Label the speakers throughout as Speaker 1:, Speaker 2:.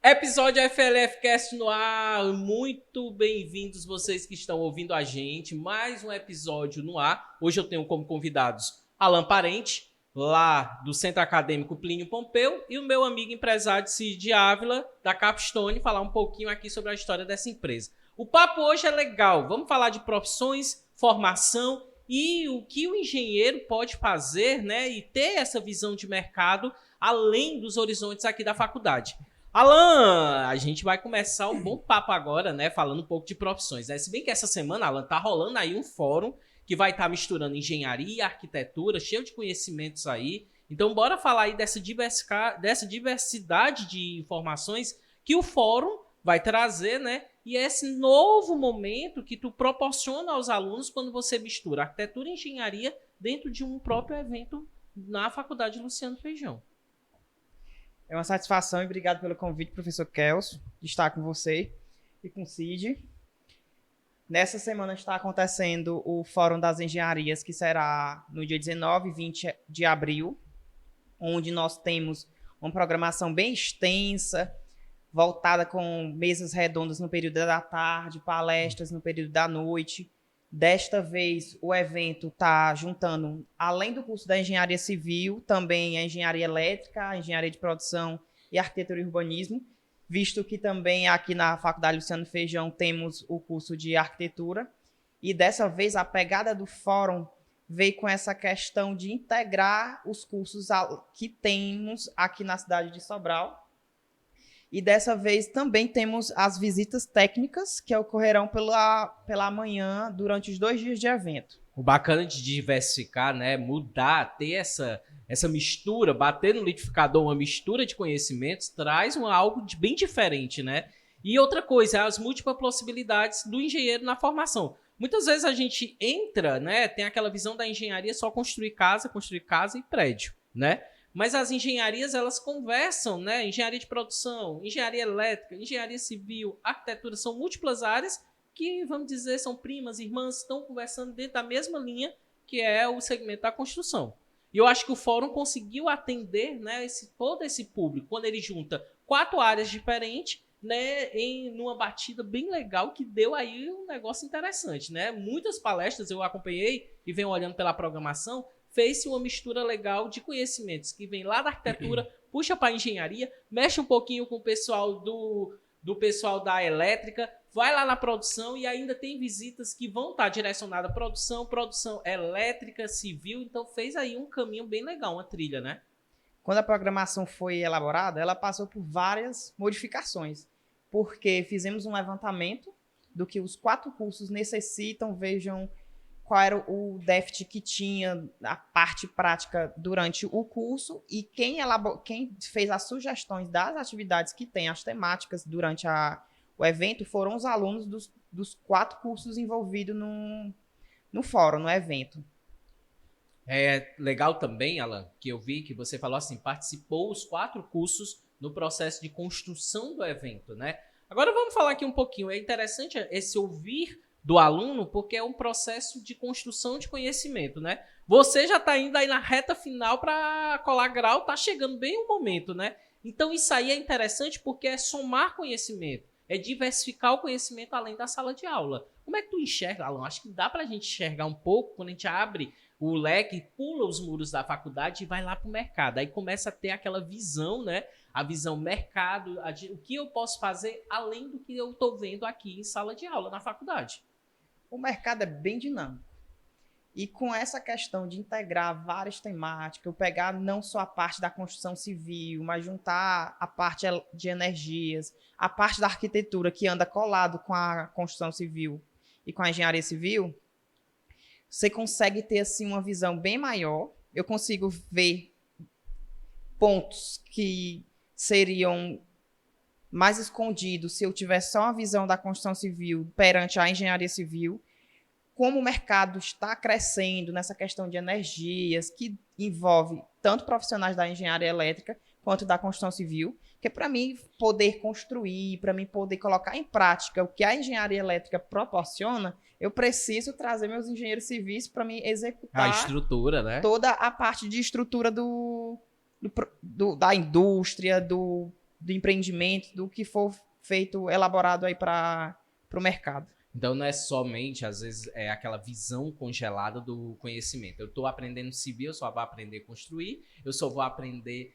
Speaker 1: Episódio FLF Cast no ar, muito bem-vindos vocês que estão ouvindo a gente, mais um episódio no ar. Hoje eu tenho como convidados Alan Parente, lá do Centro Acadêmico Plínio Pompeu, e o meu amigo empresário Cid Ávila, da Capstone, falar um pouquinho aqui sobre a história dessa empresa. O papo hoje é legal, vamos falar de profissões, formação e o que o engenheiro pode fazer, né, e ter essa visão de mercado além dos horizontes aqui da faculdade. Alan, a gente vai começar um bom papo agora, né? Falando um pouco de profissões, né? Se bem que essa semana, Alan, tá rolando aí um fórum que vai estar misturando engenharia, arquitetura, cheio de conhecimentos aí. Então, bora falar aí dessa diversidade de informações que o fórum vai trazer, né? E é esse novo momento que tu proporciona aos alunos quando você mistura arquitetura e engenharia dentro de um próprio evento na Faculdade Luciano Feijão.
Speaker 2: É uma satisfação e obrigado pelo convite, professor Kelso, de estar com você e com o Cid. Nessa semana está acontecendo o Fórum das Engenharias, que será no dia 19 e 20 de abril, onde nós temos uma programação bem extensa, voltada com mesas redondas no período da tarde, palestras no período da noite. Desta vez, o evento está juntando, além do curso da engenharia civil, também a engenharia elétrica, a engenharia de produção e arquitetura e urbanismo, visto que também aqui na Faculdade Luciano Feijão temos o curso de arquitetura. E dessa vez, a pegada do fórum veio com essa questão de integrar os cursos que temos aqui na cidade de Sobral. E dessa vez também temos as visitas técnicas que ocorrerão pela manhã durante os 2 dias de evento.
Speaker 1: O bacana de diversificar, né? Mudar, ter essa mistura, bater no liquidificador uma mistura de conhecimentos, traz algo bem diferente, né? E outra coisa, as múltiplas possibilidades do engenheiro na formação. Muitas vezes a gente entra, né? Tem aquela visão da engenharia só construir casa e prédio, né? Mas as engenharias, elas conversam, né? Engenharia de produção, engenharia elétrica, engenharia civil, arquitetura, são múltiplas áreas que, vamos dizer, são primas, irmãs, estão conversando dentro da mesma linha, que é o segmento da construção. E eu acho que o fórum conseguiu atender, né, todo esse público, quando ele junta 4 áreas diferentes, né, numa batida bem legal, que deu aí um negócio interessante, né? Muitas palestras eu acompanhei e venho olhando pela programação, fez-se uma mistura legal de conhecimentos que vem lá da arquitetura, puxa para a engenharia, mexe um pouquinho com o pessoal do pessoal da elétrica, vai lá na produção e ainda tem visitas que vão estar direcionadas à produção elétrica, civil, então fez aí um caminho bem legal, uma trilha, né?
Speaker 2: Quando a programação foi elaborada, ela passou por várias modificações, porque fizemos um levantamento do que os 4 cursos necessitam, vejam qual era o déficit que tinha a parte prática durante o curso e quem fez as sugestões das atividades que tem, as temáticas durante o evento, foram os alunos dos 4 cursos envolvidos no fórum, no evento.
Speaker 1: É legal também, Alan, que eu vi que você falou assim, participou os 4 cursos no processo de construção do evento, né? Agora vamos falar aqui um pouquinho, é interessante esse ouvir do aluno, porque é um processo de construção de conhecimento, né? Você já está indo aí na reta final para colar grau, tá chegando bem o momento, né? Então isso aí é interessante porque é somar conhecimento, é diversificar o conhecimento além da sala de aula. Como é que tu enxerga, Alan? Acho que dá para a gente enxergar um pouco quando a gente abre o leque, pula os muros da faculdade e vai lá para o mercado. Aí começa a ter aquela visão, né? A visão mercado, o que eu posso fazer além do que eu estou vendo aqui em sala de aula na faculdade.
Speaker 2: O mercado é bem dinâmico. E com essa questão de integrar várias temáticas, eu pegar não só a parte da construção civil, mas juntar a parte de energias, a parte da arquitetura que anda colado com a construção civil e com a engenharia civil, você consegue ter assim uma visão bem maior. Eu consigo ver pontos que seriam mais escondidos se eu tivesse só uma visão da construção civil perante a engenharia civil. Como o mercado está crescendo nessa questão de energias, que envolve tanto profissionais da engenharia elétrica quanto da construção civil, que para mim poder construir, para mim poder colocar em prática o que a engenharia elétrica proporciona, eu preciso trazer meus engenheiros civis para me
Speaker 1: A
Speaker 2: executar
Speaker 1: estrutura, né?
Speaker 2: toda a parte de estrutura da indústria, do empreendimento, do que for feito, elaborado aí para o mercado.
Speaker 1: Então não é somente, às vezes, aquela visão congelada do conhecimento. Eu estou aprendendo civil, eu só vou aprender a construir, eu só vou aprender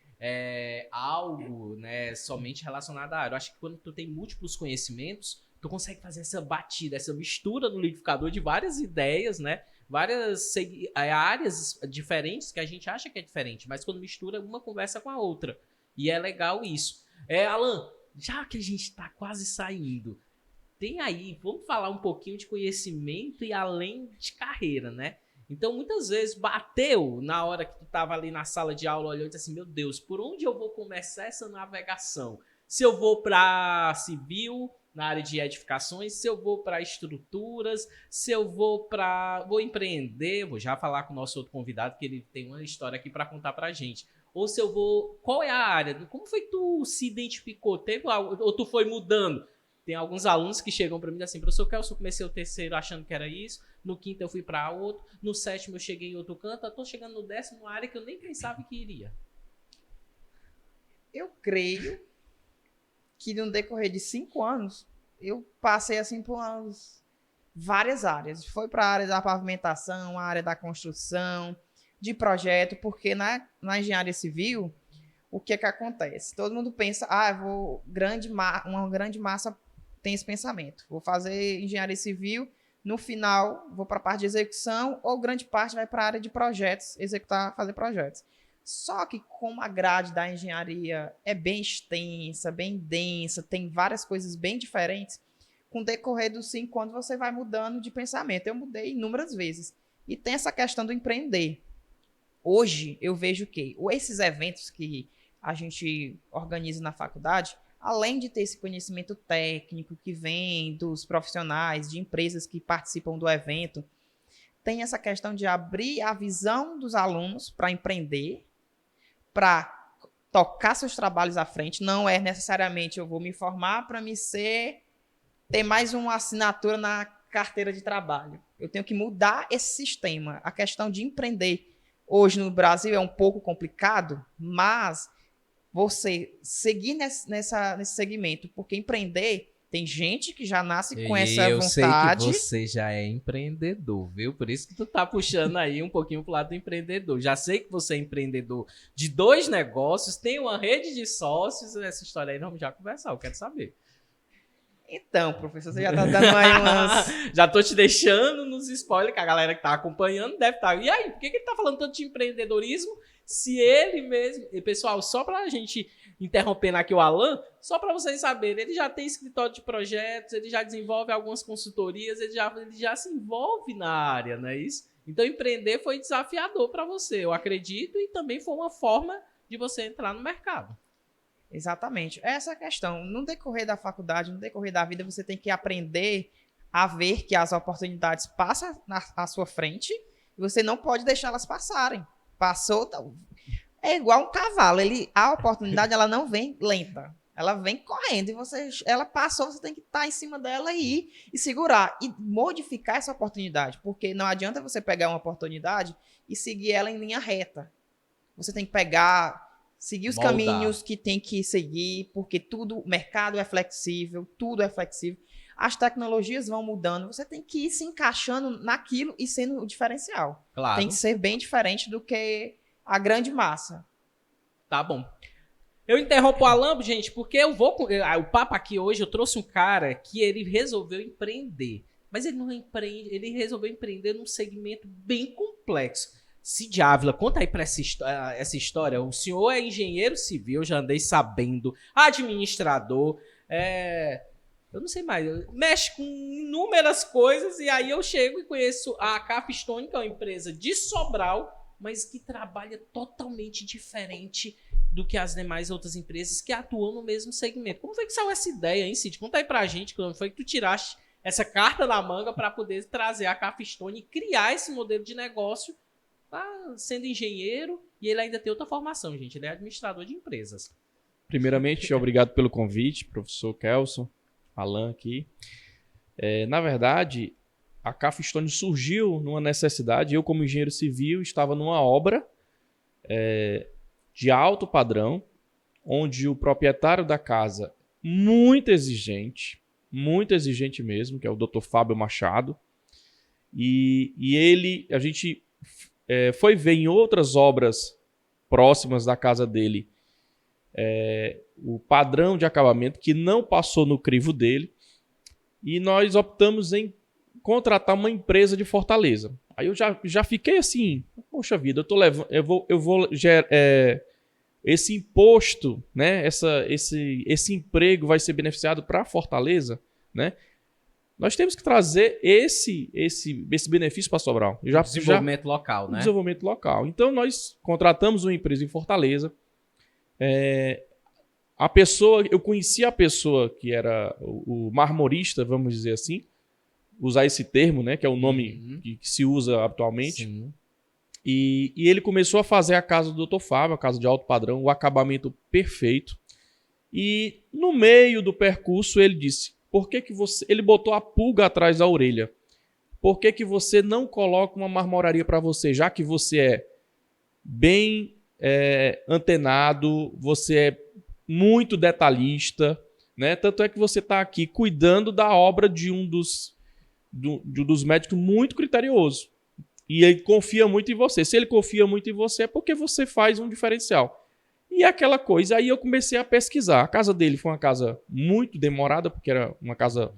Speaker 1: algo, né, somente relacionado à área. Eu acho que quando tu tem múltiplos conhecimentos, tu consegue fazer essa batida, essa mistura no liquidificador de várias ideias, né? Várias áreas diferentes que a gente acha que é diferente, mas quando mistura, uma conversa com a outra. E é legal isso. Alan, já que a gente está quase saindo, tem aí, vamos falar um pouquinho de conhecimento e além de carreira, né? Então, muitas vezes, bateu na hora que tu estava ali na sala de aula, olhando e disse assim, meu Deus, por onde eu vou começar essa navegação? Se eu vou para civil, na área de edificações, se eu vou para estruturas, se eu vou empreender, vou já falar com o nosso outro convidado, que ele tem uma história aqui para contar para a gente. Ou se eu vou, qual é a área? Como foi que tu se identificou? Teve algo, ou tu foi mudando? Tem alguns alunos que chegam para mim e dizem assim, professor Kelson, eu comecei o terceiro achando que era isso, no quinto eu fui para outro, no sétimo eu cheguei em outro canto, eu tô chegando no décimo, uma área que eu nem pensava que iria.
Speaker 2: Eu creio que no decorrer de 5 anos, eu passei assim por várias áreas. Foi para a área da pavimentação, a área da construção, de projeto, porque na engenharia civil, o que é que acontece? Todo mundo pensa, uma grande massa tem esse pensamento. Vou fazer engenharia civil, no final vou para a parte de execução, ou grande parte vai para a área de projetos, fazer projetos. Só que como a grade da engenharia é bem extensa, bem densa, tem várias coisas bem diferentes, com o decorrer dos 5 anos você vai mudando de pensamento. Eu mudei inúmeras vezes. E tem essa questão do empreender. Hoje eu vejo que esses eventos que a gente organiza na faculdade, além de ter esse conhecimento técnico que vem dos profissionais, de empresas que participam do evento, tem essa questão de abrir a visão dos alunos para empreender, para tocar seus trabalhos à frente. Não é necessariamente eu vou me formar para ter mais uma assinatura na carteira de trabalho. Eu tenho que mudar esse sistema. A questão de empreender hoje no Brasil é um pouco complicado, mas você seguir nesse segmento, porque empreender, tem gente que já nasce com essa vontade.
Speaker 1: Eu sei que você já é empreendedor, viu? Por isso que tu tá puxando aí um pouquinho pro lado do empreendedor. Já sei que você é empreendedor de 2 negócios, tem uma rede de sócios, essa história aí vamos já conversar, eu quero saber.
Speaker 2: Então, professor, você já tá dando aí umas...
Speaker 1: Já tô te deixando nos spoilers, que a galera que tá acompanhando deve estar... E aí, por que ele tá falando tanto de empreendedorismo se ele mesmo... E, pessoal, só pra gente interrompendo aqui o Alan, só pra vocês saberem, ele já tem escritório de projetos, ele já desenvolve algumas consultorias, ele já se envolve na área, não é isso? Então, empreender foi desafiador pra você, eu acredito, e também foi uma forma de você entrar no mercado.
Speaker 2: Exatamente. Essa é a questão. No decorrer da faculdade, no decorrer da vida, você tem que aprender a ver que as oportunidades passam à sua frente e você não pode deixá-las passarem. Passou, é igual um cavalo. A oportunidade ela não vem lenta. Ela vem correndo e ela passou, você tem que estar em cima dela e ir e segurar e modificar essa oportunidade, porque não adianta você pegar uma oportunidade e seguir ela em linha reta. Você tem que seguir os caminhos que tem que seguir, porque o mercado é flexível, tudo é flexível. As tecnologias vão mudando, você tem que ir se encaixando naquilo e sendo o diferencial.
Speaker 1: Claro.
Speaker 2: Tem que ser bem diferente do que a grande massa.
Speaker 1: Tá bom. Eu interrompo o Alan, gente, porque o papo aqui hoje, eu trouxe um cara que ele resolveu empreender. Mas ele não empreende, ele resolveu empreender num segmento bem complexo. Cid Ávila, conta aí pra essa história. O senhor é engenheiro civil, já andei sabendo, administrador, eu não sei mais, mexe com inúmeras coisas, e aí eu chego e conheço a Capstone, que é uma empresa de Sobral, mas que trabalha totalmente diferente do que as demais outras empresas que atuam no mesmo segmento. Como foi que saiu essa ideia, hein, Cid? Conta aí pra gente, como foi que tu tiraste essa carta na manga para poder trazer a Capstone e criar esse modelo de negócio, sendo engenheiro, e ele ainda tem outra formação, gente. Ele é administrador de empresas.
Speaker 3: Primeiramente, obrigado pelo convite, professor Kelson, Alan aqui. Na verdade, a Capstone surgiu numa necessidade. Eu, como engenheiro civil, estava numa obra de alto padrão, onde o proprietário da casa, muito exigente mesmo, que é o Dr. Fábio Machado, e ele, a gente foi ver em outras obras próximas da casa dele o padrão de acabamento que não passou no crivo dele, e nós optamos em contratar uma empresa de Fortaleza. Aí eu já fiquei assim, poxa vida, eu vou esse imposto, né? Esse emprego vai ser beneficiado para Fortaleza, né? Nós temos que trazer esse benefício para Sobral.
Speaker 1: Desenvolvimento local, né?
Speaker 3: Desenvolvimento local. Então nós contratamos uma empresa em Fortaleza. Eu conheci a pessoa que era o marmorista, vamos dizer assim, usar esse termo, né? Que é o nome que se usa atualmente.
Speaker 1: Sim.
Speaker 3: E ele começou a fazer a casa do Dr. Fábio, a casa de alto padrão, o acabamento perfeito. E no meio do percurso ele disse: por que você... Ele botou a pulga atrás da orelha. Por que você não coloca uma marmoraria para você, já que você é bem antenado, você é muito detalhista, né? Tanto é que você está aqui cuidando da obra de um dos médicos muito criterioso. E ele confia muito em você. Se ele confia muito em você, é porque você faz um diferencial. E aquela coisa, aí eu comecei a pesquisar. A casa dele foi uma casa muito demorada, porque era uma casa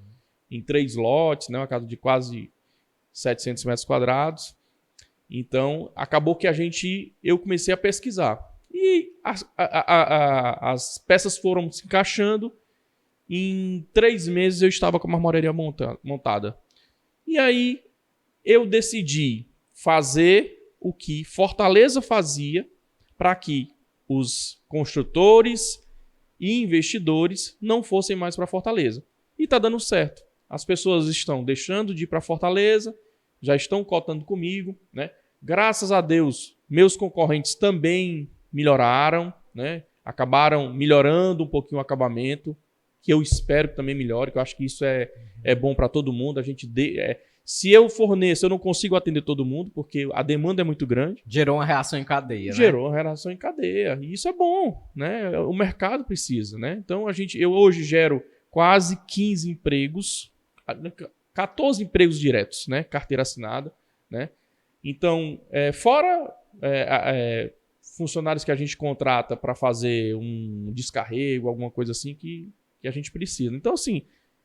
Speaker 3: em 3 lotes, né? Uma casa de quase 700 metros quadrados. Então, acabou que eu comecei a pesquisar. E as peças foram se encaixando. Em 3 meses eu estava com a marmoraria montada. E aí eu decidi fazer o que Fortaleza fazia para que os construtores e investidores não fossem mais para Fortaleza. E está dando certo. As pessoas estão deixando de ir para Fortaleza, já estão cotando comigo, né? Graças a Deus, meus concorrentes também melhoraram, né? Acabaram melhorando um pouquinho o acabamento, que eu espero que também melhore, que eu acho que isso é bom para todo mundo. Se eu forneço, eu não consigo atender todo mundo, porque a demanda é muito grande.
Speaker 1: Gerou uma reação em cadeia, né?
Speaker 3: Gerou uma reação em cadeia. E isso é bom, né? O mercado precisa, né? Então, eu hoje gero quase 15 empregos, 14 empregos diretos, né? Carteira assinada, né? Então, fora funcionários que a gente contrata para fazer um descarrego, alguma coisa assim que a gente precisa. Então, assim,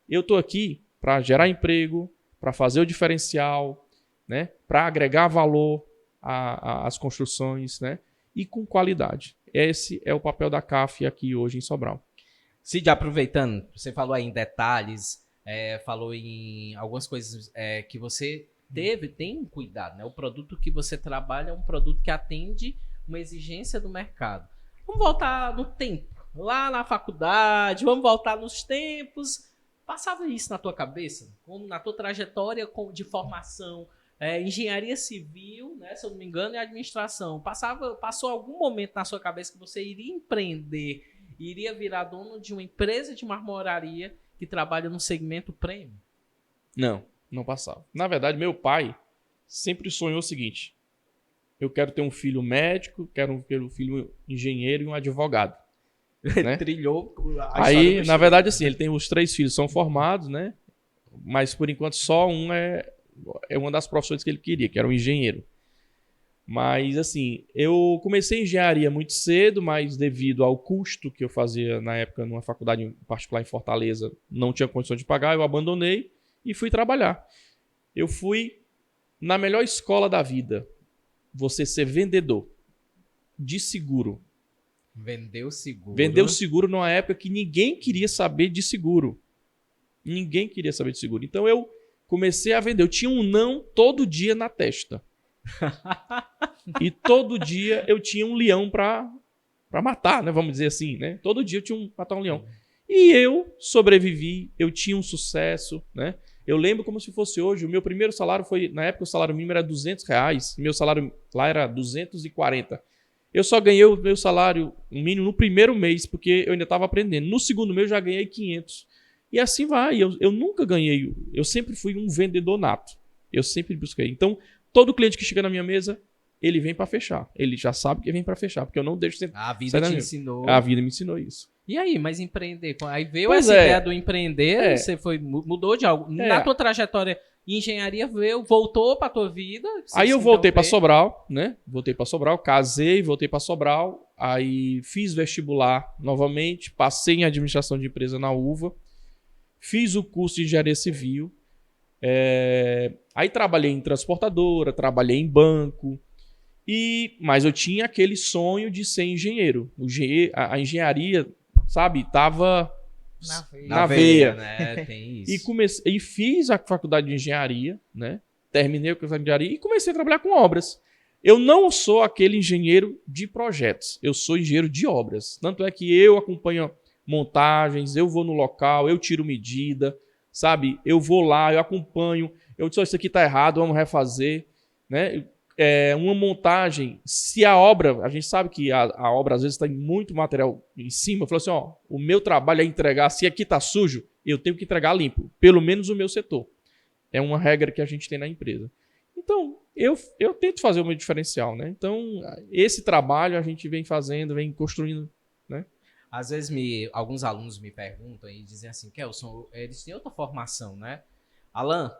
Speaker 3: eu estou aqui para gerar emprego, para fazer o diferencial, né? Para agregar valor às construções, né? E com qualidade. Esse é o papel da CAF aqui hoje em Sobral.
Speaker 1: Cid, aproveitando, você falou aí em detalhes, falou em algumas coisas que você tem um cuidado, né? O produto que você trabalha é um produto que atende uma exigência do mercado. Vamos voltar no tempo, lá na faculdade, vamos voltar nos tempos. Passava isso na tua cabeça? Como na tua trajetória de formação, engenharia civil, né, se eu não me engano, e administração. Passou algum momento na sua cabeça que você iria empreender, iria virar dono de uma empresa de marmoraria que trabalha no segmento premium?
Speaker 3: Não passava. Na verdade, meu pai sempre sonhou o seguinte: eu quero ter um filho médico, quero ter um filho engenheiro e um advogado. Né?
Speaker 1: Trilhou a
Speaker 3: aí, na verdade, assim, ele tem os 3 filhos, são formados, né? Mas por enquanto só um é uma das profissões que ele queria, que era um engenheiro. Mas assim, eu comecei engenharia muito cedo, mas devido ao custo que eu fazia na época numa faculdade particular em Fortaleza, não tinha condições de pagar, eu abandonei e fui trabalhar. Eu fui na melhor escola da vida, você ser vendedor de seguro.
Speaker 1: Vendeu seguro.
Speaker 3: Vendeu seguro numa época que ninguém queria saber de seguro. Ninguém queria saber de seguro. Então eu comecei a vender. Eu tinha um não todo dia na testa. E todo dia eu tinha um leão para matar, né? Vamos dizer assim, né? Todo dia eu tinha matar um leão. E eu sobrevivi, eu tinha um sucesso, né? Eu lembro como se fosse hoje. O meu primeiro salário foi, na época o salário mínimo era R$200. Meu salário lá era 240. Eu só ganhei o meu salário mínimo no primeiro mês, porque eu ainda estava aprendendo. No segundo mês eu já ganhei 500. E assim vai. Eu nunca ganhei. Eu sempre fui um vendedor nato. Eu sempre busquei. Então, todo cliente que chega na minha mesa, ele vem para fechar. Ele já sabe que vem para fechar, porque eu não deixo sempre.
Speaker 1: A vida te ensinou.
Speaker 3: A vida me ensinou isso.
Speaker 1: E aí, mas empreender? Aí veio
Speaker 3: Pois
Speaker 1: essa
Speaker 3: é.
Speaker 1: ideia do empreender, você mudou de algo. Na tua trajetória, engenharia voltou pra tua vida.
Speaker 3: Aí eu voltei para Sobral, né? Voltei para Sobral, casei, voltei para Sobral. Aí fiz vestibular novamente, passei em administração de empresa na UVA, fiz o curso de engenharia civil. Aí trabalhei em transportadora, trabalhei em banco. Mas eu tinha aquele sonho de ser engenheiro. A engenharia, sabe, tava na veia.
Speaker 1: Né? Tem isso.
Speaker 3: E fiz a faculdade de engenharia, né? Terminei a faculdade de engenharia e comecei a trabalhar com obras. Eu não sou aquele engenheiro de projetos, eu sou engenheiro de obras. Tanto é que eu acompanho montagens, eu vou no local, eu tiro medida, sabe? Eu vou lá, eu acompanho, eu disse, isso aqui tá errado, vamos refazer, né? Uma montagem, se a obra, a gente sabe que a obra às vezes tem muito material em cima, eu falo assim, ó, o meu trabalho é entregar, se aqui tá sujo, eu tenho que entregar limpo, pelo menos o meu setor. É uma regra que a gente tem na empresa. Então, eu tento fazer o meu diferencial, né? Então, esse trabalho a gente vem fazendo, vem construindo, né?
Speaker 1: Às vezes alguns alunos me perguntam e dizem assim, Kelson, eles têm outra formação, né? Alan,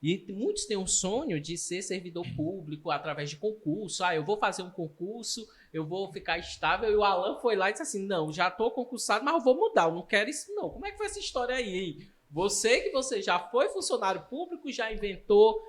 Speaker 1: e muitos têm um sonho de ser servidor público através de concurso. Eu vou fazer um concurso, eu vou ficar estável. E o Alan foi lá e disse assim, não, já estou concursado, mas eu vou mudar, eu não quero isso não. Como é que foi essa história aí, hein? Você já foi funcionário público, já inventou,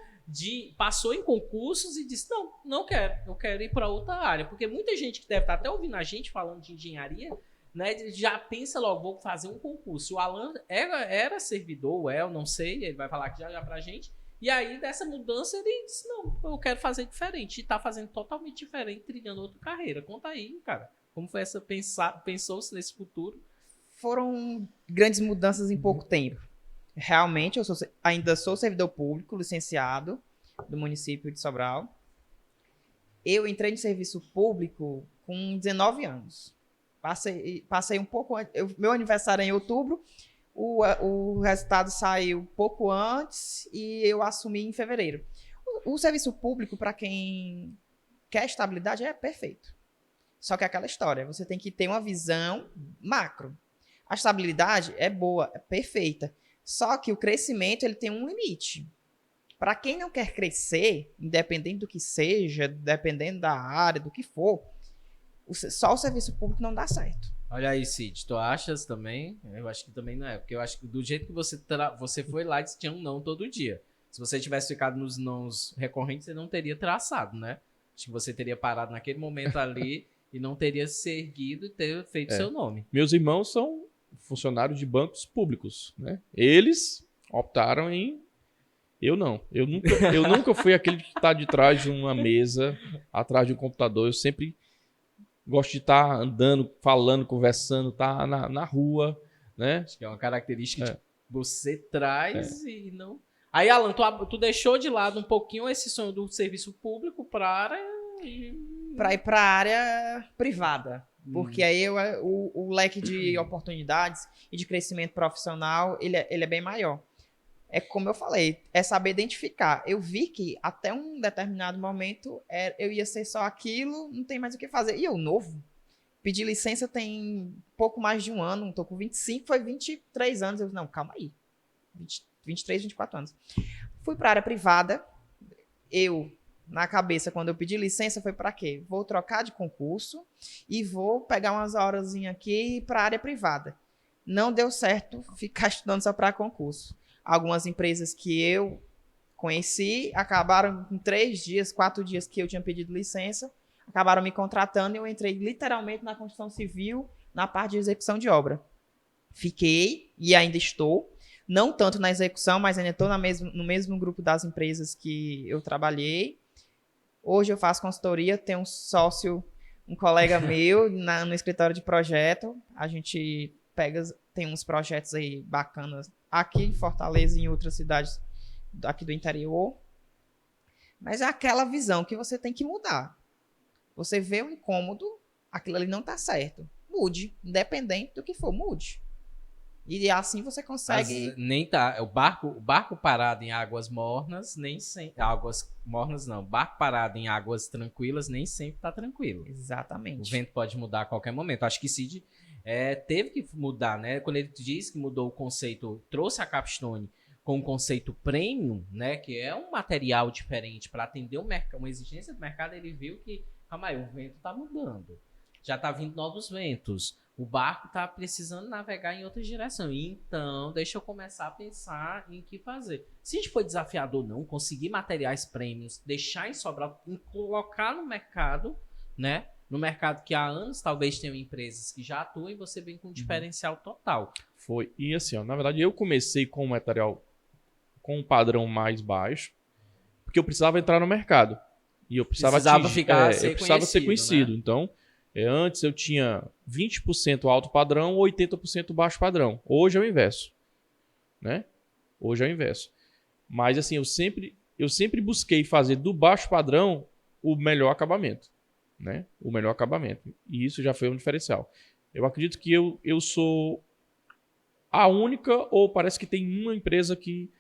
Speaker 1: passou em concursos e disse, não quero, eu quero ir para outra área. Porque muita gente que deve estar até ouvindo a gente falando de engenharia, né, já pensa logo, vou fazer um concurso. O Alan era servidor, eu não sei, ele vai falar aqui já pra gente. E aí, dessa mudança, ele disse, não, eu quero fazer diferente. E tá fazendo totalmente diferente, trilhando outra carreira. Conta aí, cara, como foi pensou-se nesse futuro?
Speaker 2: Foram grandes mudanças em pouco tempo. Realmente, eu ainda sou servidor público, licenciado do município de Sobral. Eu entrei no serviço público com 19 anos. Passei um pouco antes. Meu aniversário é em outubro. O resultado saiu pouco antes e eu assumi em fevereiro. O serviço público, para quem quer estabilidade, é perfeito. Só que é aquela história, você tem que ter uma visão macro. A estabilidade é boa, é perfeita. Só que o crescimento ele tem um limite. Para quem não quer crescer, independente do que seja, dependendo da área, do que for, só o serviço público não dá certo.
Speaker 1: Olha aí, Cid, tu achas também? Eu acho que também não é, porque eu acho que do jeito que você foi lá, tinha um não todo dia. Se você tivesse ficado nos nãos recorrentes, você não teria traçado, né? Acho que você teria parado naquele momento ali e não teria se erguido e ter feito seu nome.
Speaker 3: Meus irmãos são funcionários de bancos públicos, né? Eles optaram em... Eu não. Eu nunca fui aquele que está de trás de uma mesa, atrás de um computador. Eu sempre gosto de estar andando, falando, conversando, estar na rua, né?
Speaker 1: Acho que é uma característica que você traz e não... Aí, Alan, tu deixou de lado um pouquinho esse sonho do serviço público para ir
Speaker 2: para a área privada. Porque aí o leque de oportunidades e de crescimento profissional, ele é bem maior. É como eu falei, é saber identificar. Eu vi que até um determinado momento eu ia ser só aquilo, não tem mais o que fazer. E eu novo, pedi licença tem pouco mais de um ano, estou com 25, foi 23 anos. Eu não, calma aí, 23, 24 anos. Fui para a área privada, na cabeça, quando eu pedi licença, foi para quê? Vou trocar de concurso e vou pegar umas horas aqui para a área privada. Não deu certo ficar estudando só para concurso. Algumas empresas que eu conheci acabaram em 3 dias, 4 dias que eu tinha pedido licença, acabaram me contratando e eu entrei literalmente na construção civil, na parte de execução de obra. Fiquei e ainda estou, não tanto na execução, mas ainda estou no mesmo grupo das empresas que eu trabalhei. Hoje eu faço consultoria, tenho um sócio, um colega meu no escritório de projeto. A gente tem uns projetos aí bacanas aqui em Fortaleza e em outras cidades aqui do interior. Mas é aquela visão que você tem que mudar. Você vê o incômodo, aquilo ali não está certo. Mude, independente do que for, mude. E assim você consegue...
Speaker 1: Nem tá. O barco parado em águas mornas, nem sempre. Águas mornas não. Barco parado em águas tranquilas, nem sempre tá tranquilo. O
Speaker 2: Exatamente.
Speaker 1: vento pode mudar a qualquer momento. Acho que Cid teve que mudar, né? Quando ele diz que mudou o conceito, trouxe a Capstone com o conceito premium, né? Que é um material diferente para atender uma exigência do mercado, ele viu que, calma aí, o vento tá mudando. Já tá vindo novos ventos. O barco tá precisando navegar em outra direção. Então, deixa eu começar a pensar em que fazer. Se a gente for desafiador não, conseguir materiais premiums, deixar em Sobral, colocar no mercado, né? No mercado que há anos talvez tenham empresas que já atuam e você vem com um diferencial total.
Speaker 3: Foi. E assim, ó, na verdade, eu comecei com o material com um padrão mais baixo, porque eu precisava entrar no mercado. E eu precisava ser conhecido. Né? Então, antes eu tinha 20% alto padrão, 80% baixo padrão. Hoje é o inverso. Né? Hoje é o inverso. Mas assim, eu sempre busquei fazer do baixo padrão o melhor acabamento. Né? O melhor acabamento. E isso já foi um diferencial. Eu acredito que eu sou a única, ou parece que tem uma empresa que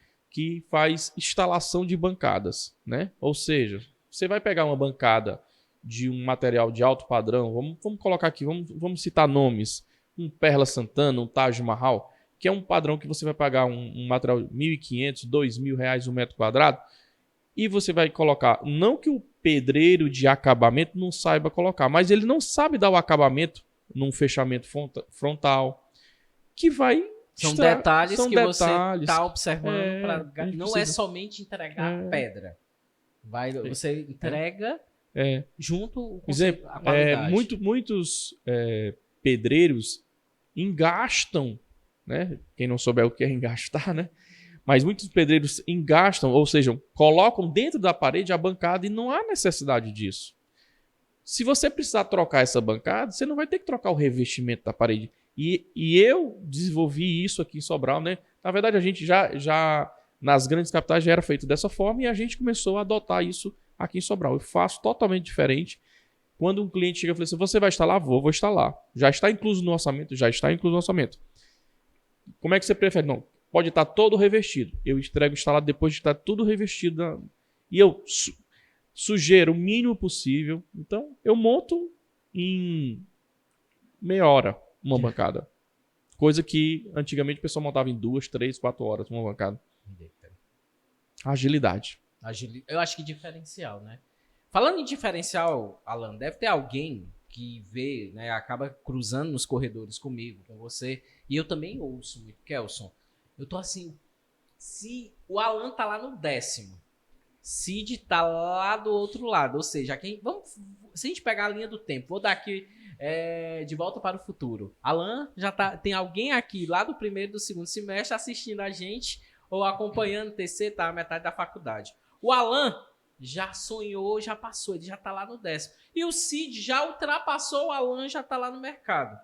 Speaker 3: faz instalação de bancadas. Né? Ou seja, você vai pegar uma bancada de um material de alto padrão, vamos colocar aqui, vamos citar nomes, um Perla Santana, um Taj Mahal, que é um padrão que você vai pagar um material de R$1.500, R$2.000 um metro quadrado, e você vai colocar, não que o pedreiro de acabamento não saiba colocar, mas ele não sabe dar o acabamento num fechamento frontal, que vai...
Speaker 1: São detalhes que você está observando, não é somente entregar pedra. Você entrega... junto com a qualidade.
Speaker 3: Muitos pedreiros engastam, né? Quem não souber o que é engastar, né? Mas muitos pedreiros engastam, ou seja, colocam dentro da parede a bancada e não há necessidade disso. Se você precisar trocar essa bancada, você não vai ter que trocar o revestimento da parede. E eu desenvolvi isso aqui em Sobral, né? Na verdade, a gente já nas grandes capitais já era feito dessa forma e a gente começou a adotar isso aqui em Sobral. Eu faço totalmente diferente. Quando um cliente chega e fala assim, você vai instalar? Vou instalar. Já está incluso no orçamento? Já está incluso no orçamento. Como é que você prefere? Não, pode estar todo revestido. Eu entrego instalado depois de estar tudo revestido. E eu sugiro o mínimo possível. Então, eu monto em meia hora uma bancada. Coisa que antigamente o pessoal montava em 2, 3, 4 horas uma bancada. Agilidade.
Speaker 1: Eu acho que diferencial, né? Falando em diferencial, Alan, deve ter alguém que vê, né, acaba cruzando nos corredores comigo, com você, e eu também ouço muito, Kelson. Eu tô assim, se o Alan tá lá no 10º, Cid tá lá do outro lado, ou seja, se a gente pegar a linha do tempo, vou dar aqui De Volta para o Futuro. Alan, tem alguém aqui lá do primeiro e do segundo semestre assistindo a gente, ou acompanhando o TC, tá a metade da faculdade. O Alan já sonhou, já passou, ele já tá lá no 10º. E o Cid já ultrapassou o Alan, já tá lá no mercado.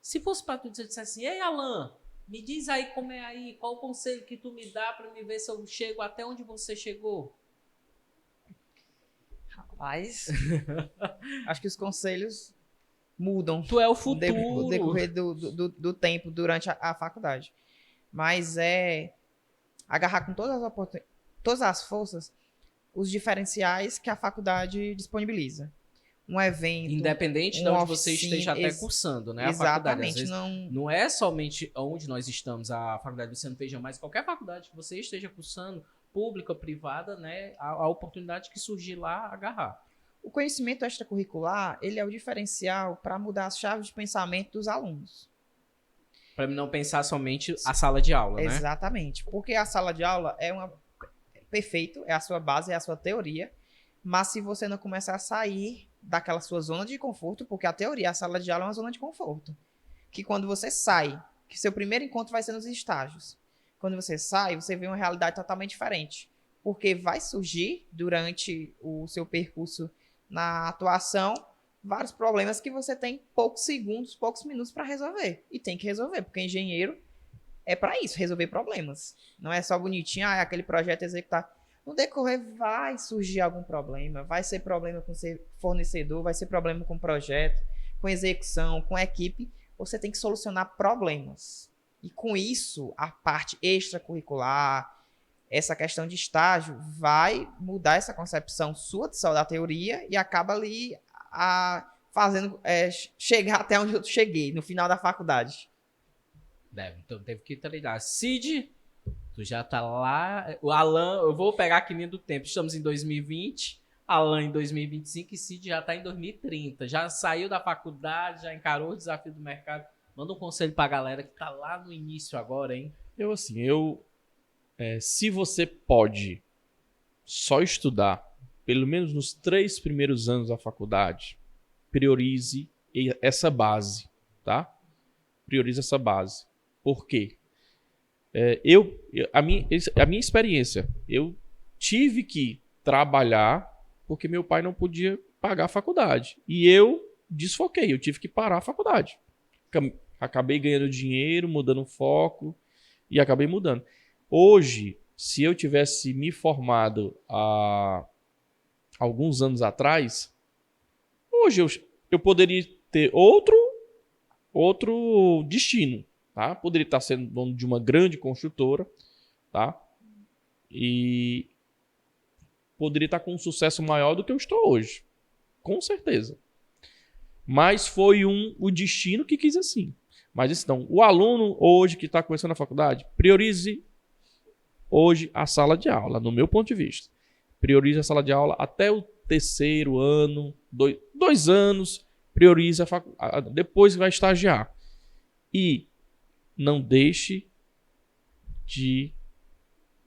Speaker 1: Se fosse pra tu dizer assim, ei Alan, me diz aí como é aí, qual o conselho que tu me dá pra me ver se eu chego até onde você chegou?
Speaker 2: Rapaz, acho que os conselhos mudam.
Speaker 1: Tu é o futuro.
Speaker 2: No decorrer do tempo durante a faculdade. Mas é agarrar com todas as forças os diferenciais que a faculdade disponibiliza. Um evento,
Speaker 1: independente de onde você esteja até cursando, né?
Speaker 2: Exatamente.
Speaker 1: A faculdade, não é somente onde nós estamos, a faculdade do Luciano Feijão, mas qualquer faculdade que você esteja cursando, pública, privada, né? A oportunidade que surgir lá, agarrar.
Speaker 2: O conhecimento extracurricular, ele é o diferencial para mudar as chaves de pensamento dos alunos.
Speaker 1: Para não pensar somente a sala de aula, né?
Speaker 2: Exatamente. Porque a sala de aula perfeito, é a sua base, é a sua teoria. Mas se você não começar a sair daquela sua zona de conforto, porque a teoria, a sala de aula é uma zona de conforto. Que quando você sai, que seu primeiro encontro vai ser nos estágios. Quando você sai, você vê uma realidade totalmente diferente. Porque vai surgir, durante o seu percurso na atuação, vários problemas que você tem poucos segundos, poucos minutos para resolver. E tem que resolver, porque engenheiro é para isso, resolver problemas. Não é só bonitinho, aquele projeto executar. No decorrer vai surgir algum problema, vai ser problema com fornecedor, vai ser problema com projeto, com execução, com equipe. Você tem que solucionar problemas. E com isso, a parte extracurricular, essa questão de estágio, vai mudar essa concepção sua só da teoria e acaba ali fazendo chegar até onde eu cheguei, no final da faculdade.
Speaker 1: Então teve que treinar. Cid, tu já tá lá. O Alan, eu vou pegar aqui linha do tempo. Estamos em 2020, Alan em 2025 e Cid já tá em 2030. Já saiu da faculdade, já encarou o desafio do mercado. Manda um conselho pra galera que tá lá no início agora, hein?
Speaker 3: Se você pode só estudar, pelo menos nos 3 primeiros anos da faculdade, priorize essa base, tá? Priorize essa base. Por quê? A minha experiência, eu tive que trabalhar porque meu pai não podia pagar a faculdade. E eu desfoquei, eu tive que parar a faculdade. Acabei ganhando dinheiro, mudando o foco e acabei mudando. Hoje, se eu tivesse me formado há alguns anos atrás, hoje eu poderia ter outro destino, tá? Poderia estar sendo dono de uma grande construtora, tá? E poderia estar com um sucesso maior do que eu estou hoje, com certeza. Mas foi o destino que quis assim. Mas então, o aluno hoje que está começando a faculdade, priorize hoje a sala de aula, no meu ponto de vista. Priorize a sala de aula até o 3º ano, 2 anos, priorize depois vai estagiar. E não deixe de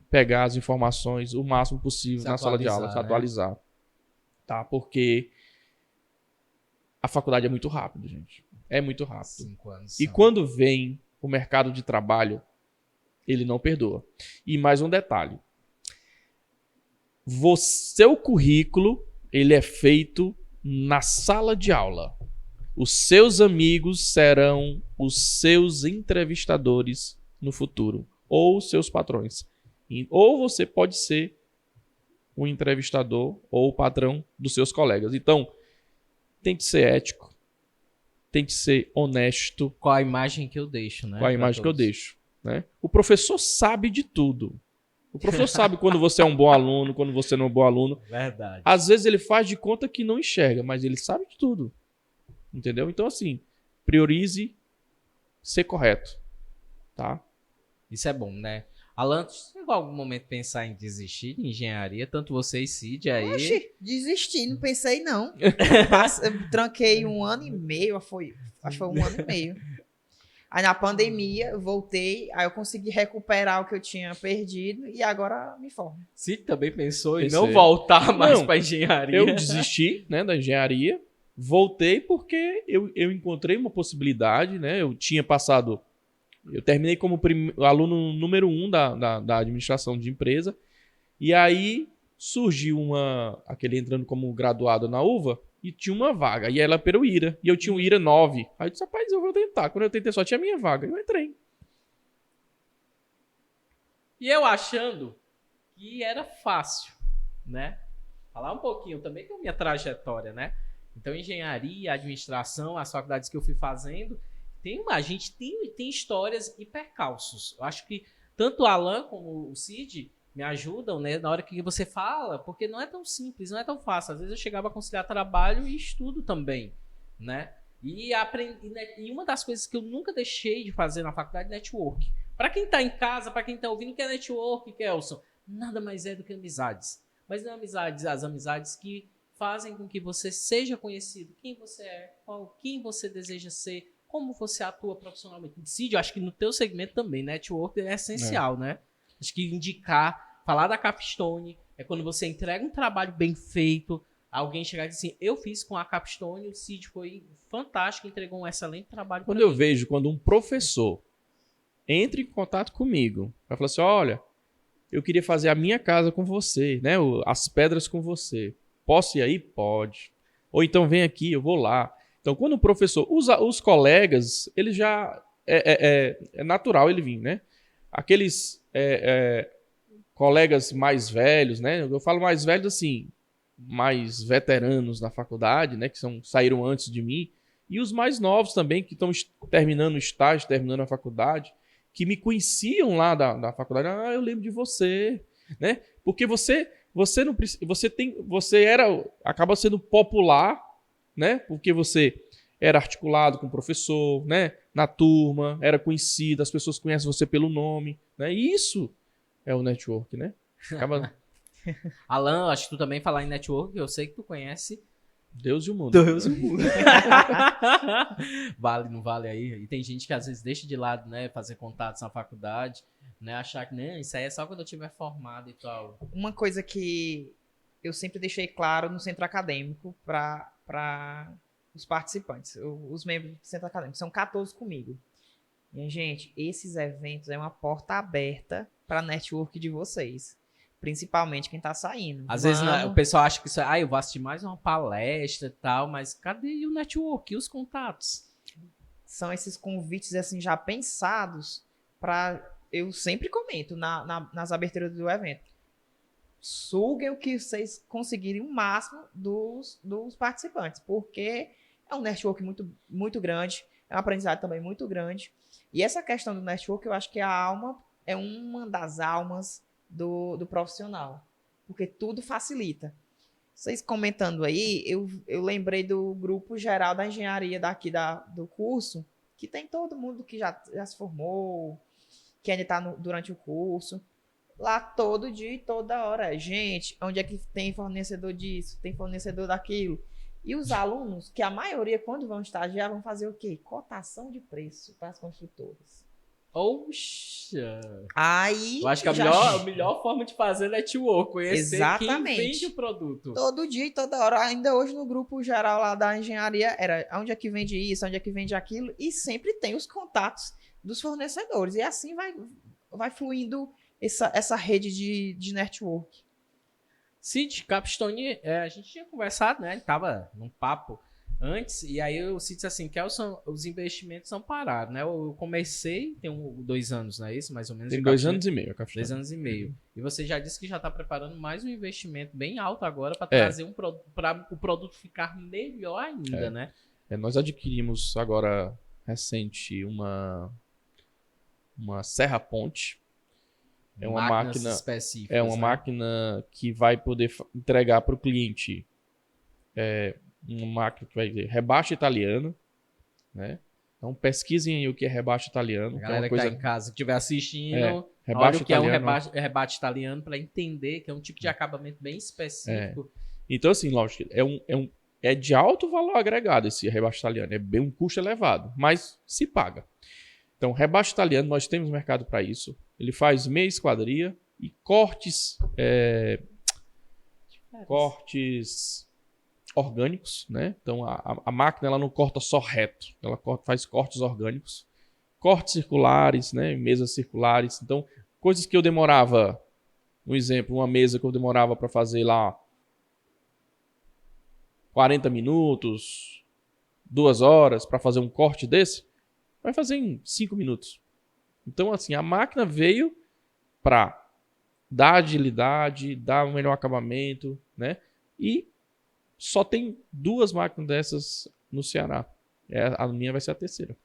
Speaker 3: pegar as informações o máximo possível na sala de aula, se atualizar. Tá? Porque a faculdade é muito rápido, gente. É muito rápido.
Speaker 1: 5 anos.
Speaker 3: E quando vem o mercado de trabalho, ele não perdoa. E mais um detalhe. Seu currículo, ele é feito na sala de aula. Os seus amigos serão os seus entrevistadores no futuro. Ou seus patrões. Ou você pode ser o entrevistador ou o patrão dos seus colegas. Então, tem que ser ético. Tem que ser honesto.
Speaker 1: Qual a imagem que eu deixo, né?
Speaker 3: Qual a imagem que eu deixo. Né? O professor sabe de tudo. O professor sabe quando você é um bom aluno, quando você não é um bom aluno.
Speaker 1: Verdade.
Speaker 3: Às vezes ele faz de conta que não enxerga, mas ele sabe de tudo. Entendeu? Então, assim, priorize ser correto. Tá?
Speaker 1: Isso é bom, né? Alan, você chegou a algum momento pensar em desistir de engenharia? Tanto você e Cid aí.
Speaker 2: Oxi, desisti, não pensei não. Eu tranquei 1 ano e meio, acho que foi 1 ano e meio. Aí na pandemia eu voltei, aí eu consegui recuperar o que eu tinha perdido e agora me formo.
Speaker 1: Cid também pensou em
Speaker 3: Pensei.
Speaker 1: não voltar mais para engenharia.
Speaker 3: Eu desisti, né, da engenharia, voltei porque eu encontrei uma possibilidade, né? Eu terminei como aluno número 1 da administração de empresa. E aí surgiu aquele entrando como graduado na UVA e tinha uma vaga. E ela era pelo IRA. E eu tinha um IRA 9. Aí eu disse, rapaz, eu vou tentar. Quando eu tentei só tinha a minha vaga. Eu entrei.
Speaker 1: E eu achando que era fácil, né? Falar um pouquinho também da minha trajetória, né? Então, engenharia, administração, as faculdades que eu fui fazendo... A gente tem histórias e percalços. Eu acho que tanto o Alan como o Cid me ajudam, né, na hora que você fala, porque não é tão simples, não é tão fácil. Às vezes eu chegava a conciliar trabalho e estudo também, né? E uma das coisas que eu nunca deixei de fazer na faculdade é network. Para quem tá em casa, para quem tá ouvindo, o que é network, Kelson? Nada mais é do que amizades. Mas não amizades, as amizades que fazem com que você seja conhecido, quem você é, quem você deseja ser, como você atua profissionalmente. Cid, eu acho que no teu segmento também, network é essencial, né? Acho que indicar, falar da Capstone, é quando você entrega um trabalho bem feito, alguém chegar e dizer assim, eu fiz com a Capstone, o Cid foi fantástico, entregou um excelente trabalho.
Speaker 3: Quando eu vejo, quando um professor entra em contato comigo, vai falar assim, olha, eu queria fazer a minha casa com você, né? As pedras com você. Posso ir aí? Pode. Ou então vem aqui, eu vou lá. Então, quando o professor usa os colegas, ele já é natural ele vir, né? Aqueles colegas mais velhos, né? Eu falo mais velhos assim, mais veteranos na faculdade, né? Que saíram antes de mim. E os mais novos também, que estão terminando o estágio, terminando a faculdade. que me conheciam lá da faculdade. Ah, eu lembro de você, né? Porque você não precisa, acaba sendo popular, né? Porque você era articulado com o professor, né? Na turma, era conhecido, as pessoas conhecem você pelo nome, né? E isso é o network, né? Acaba
Speaker 1: Alan, acho que tu também falar em network, eu sei que tu conhece.
Speaker 3: Deus e o mundo.
Speaker 1: Deus e o mundo. Vale, não vale aí? E tem gente que às vezes deixa de lado, né? Fazer contatos na faculdade, né? Achar que, né, isso aí é só quando eu tiver formado e tal.
Speaker 2: Uma coisa que eu sempre deixei claro no centro acadêmico para os participantes, os membros do centro acadêmico, são 14 comigo. Minha gente, esses eventos é uma porta aberta para network de vocês. Principalmente quem tá saindo.
Speaker 1: Às vezes o pessoal acha que isso eu vou assistir mais uma palestra e tal, mas cadê o network e os contatos?
Speaker 2: São esses convites assim já pensados para, eu sempre comento nas aberturas do evento. Suguem o que vocês conseguirem o máximo dos participantes, porque é um network muito, muito grande, é um aprendizado também muito grande. E essa questão do network, eu acho que a alma é uma das almas do profissional, porque tudo facilita. Vocês comentando aí, eu lembrei do grupo geral da engenharia daqui do curso, que tem todo mundo que já se formou, que ainda está durante o curso. Lá todo dia e toda hora. Gente, onde é que tem fornecedor disso, tem fornecedor daquilo? E os alunos, que a maioria, quando vão estagiar, vão fazer o quê? Cotação de preço para as construtoras.
Speaker 1: Oxa!
Speaker 2: Aí,
Speaker 1: eu acho que a melhor forma de fazer network, conhecer
Speaker 2: exatamente.
Speaker 1: Quem vende o produto.
Speaker 2: Todo dia e toda hora. Ainda hoje no grupo geral lá da engenharia, era onde é que vende isso, onde é que vende aquilo, e sempre tem os contatos dos fornecedores. E assim vai fluindo essa rede de network.
Speaker 1: Cid, Capstone, a gente tinha conversado, né? Ele tava num papo antes, e aí o Cid disse assim, que os investimentos são parados, né? Eu comecei, tem 2 anos, não é isso? Mais ou menos.
Speaker 3: Tem 2 anos e meio, a Capstone.
Speaker 1: 2 anos e meio. E você já disse que já está preparando mais um investimento bem alto agora para trazer para o produto ficar melhor ainda, né?
Speaker 3: Nós adquirimos agora, recente, uma serra ponte. É uma máquina específica. É uma máquina que vai poder entregar para o cliente uma máquina que vai ver rebaixo italiano, né? Então pesquisem aí o que é rebaixo italiano.
Speaker 1: A galera que tá em casa, que estiver assistindo,
Speaker 3: olha
Speaker 1: o que é um rebaixo italiano para entender que é um tipo de acabamento bem específico.
Speaker 3: Então, assim, lógico, é de alto valor agregado esse rebaixo italiano. É bem um custo elevado, mas se paga. Então, rebaixo italiano, nós temos mercado para isso. Ele faz meia esquadria e cortes orgânicos, né? Então, a máquina ela não corta só reto, ela faz cortes orgânicos, cortes circulares, né? Mesas circulares. Então, coisas que eu demorava, um exemplo, uma mesa que eu demorava para fazer lá 40 minutos, 2 horas para fazer um corte desse, vai fazer em 5 minutos. Então, assim, a máquina veio para dar agilidade, dar um melhor acabamento, né? E só tem 2 máquinas dessas no Ceará. A minha vai ser a terceira.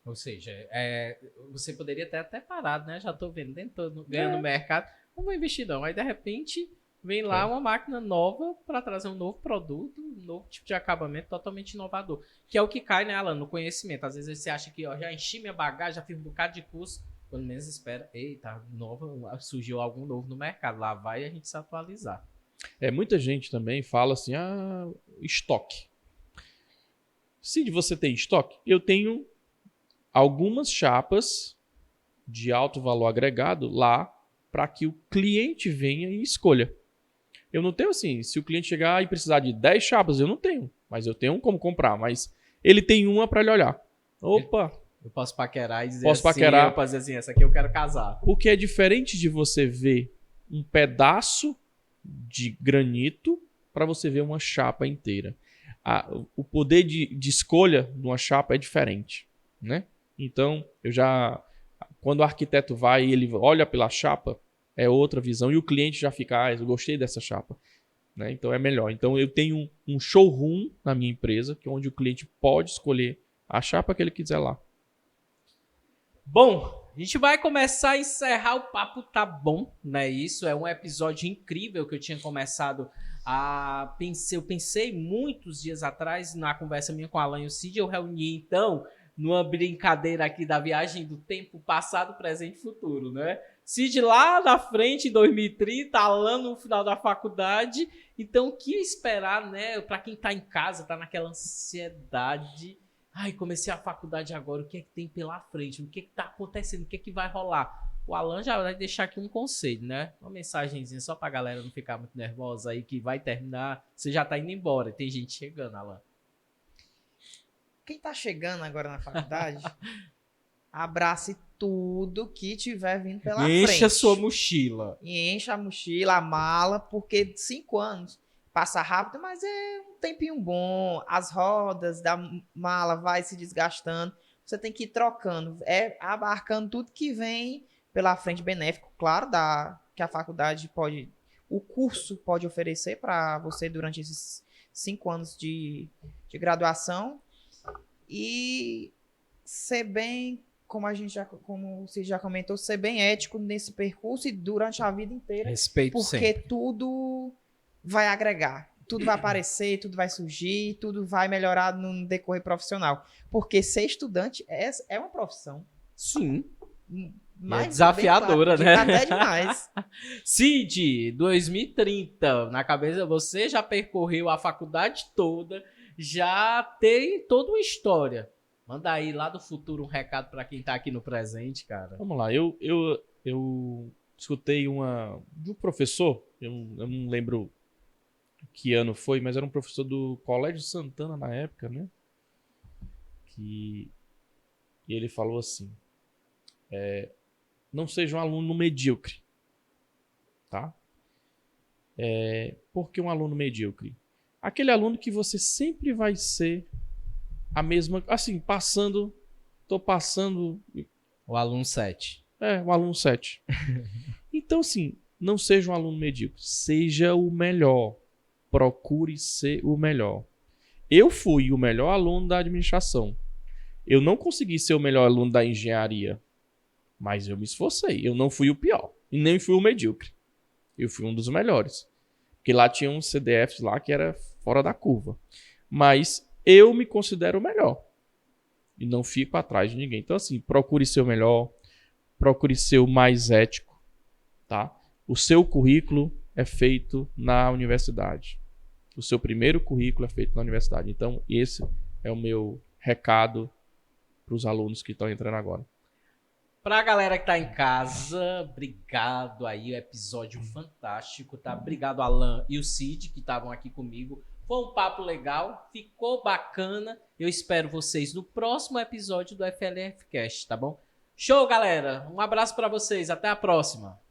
Speaker 1: Ou seja, você poderia ter até parado, né? Já estou vendendo, ganhando mercado. Não vou investir não. Aí, de repente, vem lá uma máquina nova para trazer um novo produto, um novo tipo de acabamento totalmente inovador. Que é o que cai, né, Alan, no conhecimento. Às vezes você acha que já enchi minha bagagem, já fiz um bocado de curso. Pelo menos espera, eita, surgiu algum novo no mercado. Lá vai a gente se atualizar.
Speaker 3: Muita gente também fala assim, estoque. Se você tem estoque, eu tenho algumas chapas de alto valor agregado lá para que o cliente venha e escolha. Eu não tenho assim, se o cliente chegar e precisar de 10 chapas, eu não tenho. Mas eu tenho como comprar. Mas ele tem uma para ele olhar. Opa!
Speaker 1: Eu posso paquerar e dizer
Speaker 3: paquerar.
Speaker 1: Eu posso dizer assim, essa aqui eu quero casar.
Speaker 3: Porque é diferente de você ver um pedaço de granito para você ver uma chapa inteira. O poder de escolha de uma chapa é diferente, né? Então, quando o arquiteto vai e ele olha pela chapa, é outra visão. E o cliente já fica, eu gostei dessa chapa. Né? Então é melhor. Então eu tenho um showroom na minha empresa, que é onde o cliente pode escolher a chapa que ele quiser lá.
Speaker 1: Bom, a gente vai começar a encerrar. O papo tá bom, né? Isso é um episódio incrível que eu tinha começado a... Eu pensei muitos dias atrás, na conversa minha com a Alan e o Cid, eu reuni, então, numa brincadeira aqui da viagem do tempo passado, presente e futuro, né? Cid lá na frente, em 2030, Alan no final da faculdade. Então, o que esperar, né? Pra quem tá em casa, tá naquela ansiedade... Ai, comecei a faculdade agora, o que é que tem pela frente? O que é que tá acontecendo? O que é que vai rolar? O Alan já vai deixar aqui um conselho, né? Uma mensagenzinha só pra galera não ficar muito nervosa aí, que vai terminar. Você já tá indo embora, tem gente chegando, Alan.
Speaker 2: Quem tá chegando agora na faculdade, abrace tudo que tiver vindo pela frente.
Speaker 1: Encha sua mochila.
Speaker 2: E encha a mochila, a mala, porque 5 anos passa rápido, mas é um tempinho bom. As rodas da mala vai se desgastando. Você tem que ir trocando, abarcando tudo que vem pela frente benéfico, claro, que a faculdade pode, o curso pode oferecer para você durante esses 5 anos de graduação. E ser bem, como você já comentou, ser bem ético nesse percurso e durante a vida inteira.
Speaker 1: Respeito
Speaker 2: porque
Speaker 1: sempre.
Speaker 2: Tudo vai agregar, tudo vai aparecer, tudo vai surgir, tudo vai melhorar no decorrer profissional. Porque ser estudante é uma profissão.
Speaker 1: Sim.
Speaker 2: Mais
Speaker 1: é desafiadora,
Speaker 2: bem,
Speaker 1: né?
Speaker 2: Até demais.
Speaker 1: Cid, 2030, na cabeça, você já percorreu a faculdade toda, já tem toda uma história. Manda aí lá do futuro um recado pra quem tá aqui no presente, cara.
Speaker 3: Vamos lá, eu escutei de um professor, eu não lembro que ano foi, mas era um professor do Colégio Santana na época, né? E ele falou assim, não seja um aluno medíocre, tá? Por que um aluno medíocre? Aquele aluno que você sempre vai ser a mesma, assim, tô passando...
Speaker 1: O aluno 7.
Speaker 3: O aluno 7. Então, assim, não seja um aluno medíocre, seja o melhor. Procure ser o melhor. Eu fui o melhor aluno da administração. Eu não consegui ser o melhor aluno da engenharia, mas eu me esforcei. Eu não fui o pior e nem fui o medíocre. Eu fui um dos melhores. Porque lá tinha uns CDFs lá que era fora da curva. Mas eu me considero o melhor. E não fico atrás de ninguém. Então, assim, procure ser o melhor. Procure ser o mais ético. Tá? O seu currículo é feito na universidade. O seu primeiro currículo é feito na universidade. Então, esse é o meu recado para os alunos que estão entrando agora.
Speaker 1: Pra galera que tá em casa, obrigado aí, episódio fantástico, tá? Obrigado, Alan e o Cid, que estavam aqui comigo. Foi um papo legal, ficou bacana. Eu espero vocês no próximo episódio do FLF Cast, tá bom? Show, galera! Um abraço pra vocês, até a próxima!